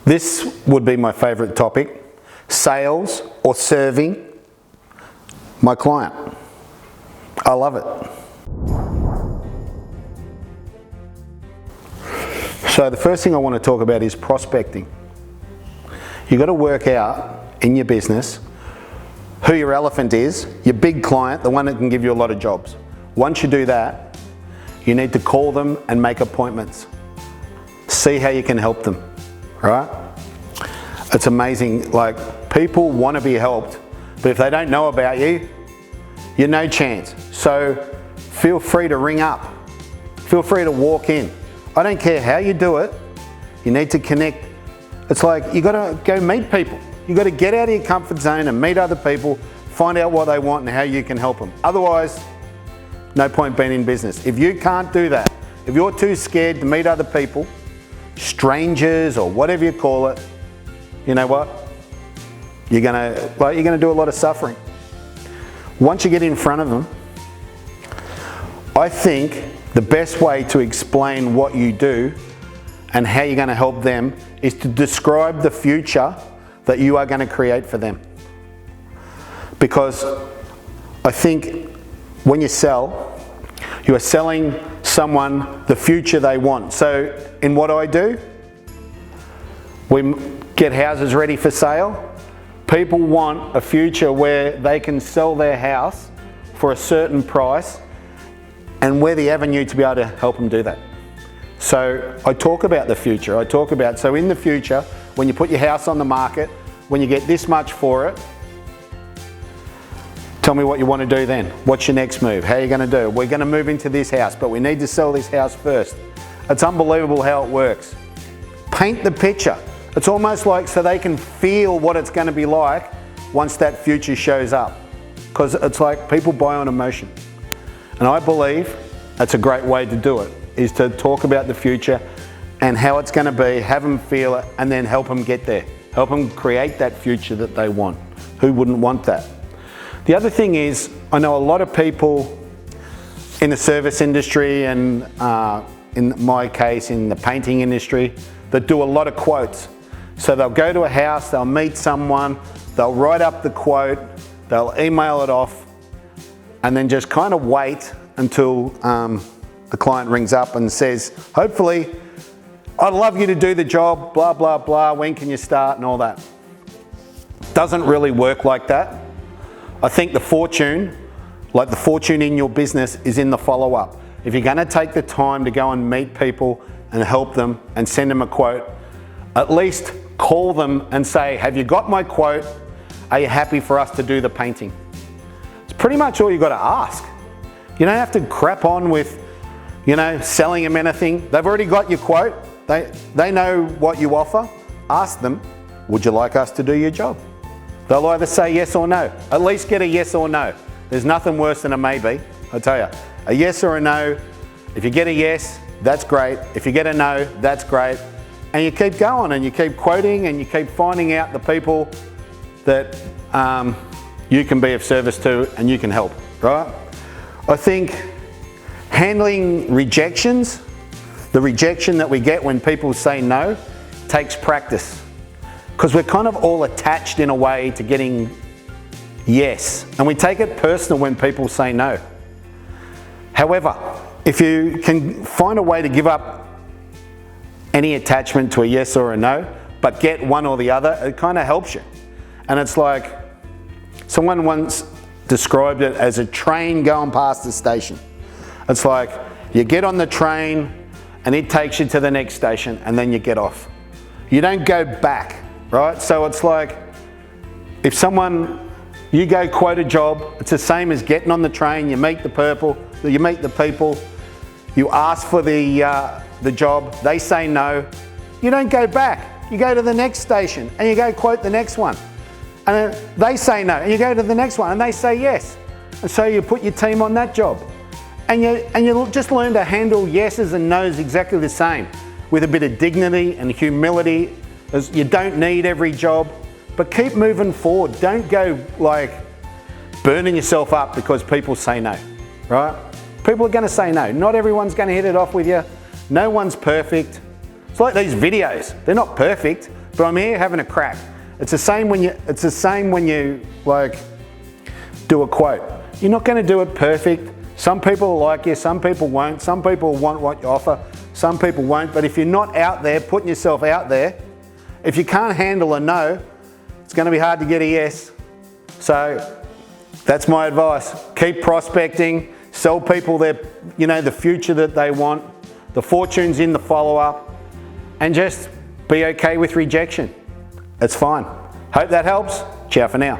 This would be my favorite topic: sales or serving my client. I love it. So the first thing I want to talk about is prospecting. You've got to work out in your business who your elephant is, your big client, the one that can give you a lot of jobs. Once you do that, you need to call them and make appointments. See how you can help them, right? It's amazing, like, people want to be helped, but if they don't know about you, you're no chance. So feel free to ring up. Feel free to walk in. I don't care how you do it, you need to connect. It's like, you gotta go meet people. You gotta get out of your comfort zone and meet other people, find out what they want and how you can help them. Otherwise, no point being in business. If you can't do that, if you're too scared to meet other people, strangers or whatever you call it, you know what? You're gonna do a lot of suffering. Once you get in front of them, I think the best way to explain what you do and how you're going to help them is to describe the future that you are going to create for them. Because I think when you sell, you are selling someone the future they want. So in what I do, we get houses ready for sale. People want a future where they can sell their house for a certain price, and we're the avenue to be able to help them do that. So I talk about the future. So in the future, when you put your house on the market, when you get this much for it, tell me what you want to do then. What's your next move? How are you going to do? We're going to move into this house, but we need to sell this house first. It's unbelievable how it works. Paint the picture. It's almost like so they can feel what it's going to be like once that future shows up. Because it's like people buy on emotion. And I believe that's a great way to do it, is to talk about the future and how it's going to be, have them feel it, and then help them get there. Help them create that future that they want. Who wouldn't want that? The other thing is, I know a lot of people in the service industry and in my case in the painting industry that do a lot of quotes. So they'll go to a house, they'll meet someone, they'll write up the quote, they'll email it off, and then just kind of wait until the client rings up and says, hopefully, I'd love you to do the job, blah, blah, blah, when can you start and all that. Doesn't really work like that. I think the fortune in your business is in the follow-up. If you're gonna take the time to go and meet people and help them and send them a quote, at least call them and say, have you got my quote? Are you happy for us to do the painting? It's pretty much all you got to ask. You don't have to crap on with, selling them anything. They've already got your quote. They know what you offer. Ask them, would you like us to do your job? They'll either say yes or no. At least get a yes or no. There's nothing worse than a maybe, I tell you. A yes or a no. If you get a yes, that's great. If you get a no, that's great. And you keep going and you keep quoting and you keep finding out the people that you can be of service to and you can help, right? I think handling rejections, the rejection that we get when people say no, takes practice. Because we're kind of all attached in a way to getting yes. And we take it personal when people say no. However, if you can find a way to give up any attachment to a yes or a no, but get one or the other, it kind of helps you. And it's like, someone once described it as a train going past the station. It's like, you get on the train and it takes you to the next station and then you get off. You don't go back, right? So it's like, if you go quote a job, it's the same as getting on the train, you meet the people, you ask for the job, they say no, you don't go back. You go to the next station and you go quote the next one. And then they say no, and you go to the next one and they say yes. And so you put your team on that job. And you just learn to handle yeses and nos exactly the same, with a bit of dignity and humility, as you don't need every job, but keep moving forward. Don't go like burning yourself up because people say no, right? People are gonna say no. Not everyone's gonna hit it off with you. No one's perfect. It's like these videos. They're not perfect, but I'm here having a crack. It's the same when you like do a quote. You're not going to do it perfect. Some people will like you, some people won't. Some people want what you offer, some people won't. But if you're not out there, putting yourself out there, if you can't handle a no, it's going to be hard to get a yes. So that's my advice. Keep prospecting, sell people their, the future that they want, the fortune's in the follow-up, and just be okay with rejection. It's fine. Hope that helps. Ciao for now.